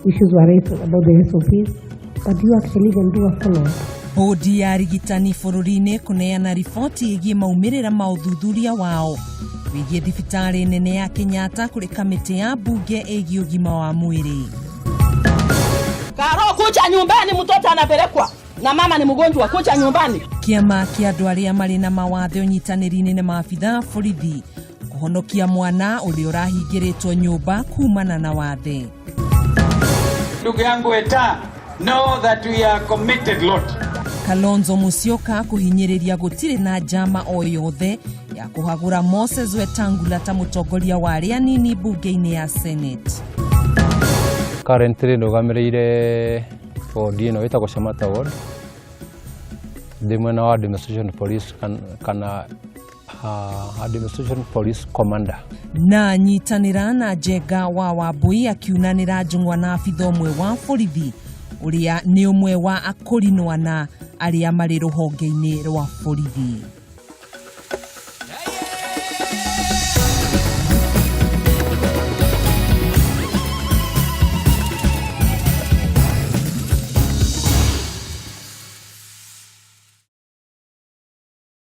issues were raised about the SOPs, but you actually even do a follow-up. Bodi ya arigitani bũrũri-inĩ kũneana riboti ĩgiĩ maumĩrĩra ma ũthuthuria wao wĩgiĩ thibitarĩ nene ya Kenyatta kũrĩ kamĩtĩ ya bunge ĩgiĩ ũgima wa mwĩrĩ. Karo kucha nyumbani, mtoto anapelekwa na mama ni mgonjwa, kucha nyumbani. Kĩama kĩa andũ arĩa marĩ na mawathe ũnyitanĩri-inĩ na maabitha borithi kũhonokia mwana ũrĩa ũrahingĩrĩtwo nyũmba kumana na wathe. Ndugu yangu Eta, know that we are committed, Lord. Kalonzo Musyoka kuhinyĩrĩria gũtirĩ na njama o yothe ya kũhagũra Moses Wetangula ta mũtongoria wa arĩa anini bunge-inĩ ya Senate. Currently nũgamĩrĩire bodi ĩno ĩtagwo Shamata Ward, ndĩmwe na administration police kana administration police commander. Na nyitanĩra na Njenga wa Wambui akiunanĩra njũng'wa na abitha ũmwe wa borithi ũrĩa nĩ ũmwe wa akũrinwo na arĩa marĩ rũhonge-inĩ rwa borithi.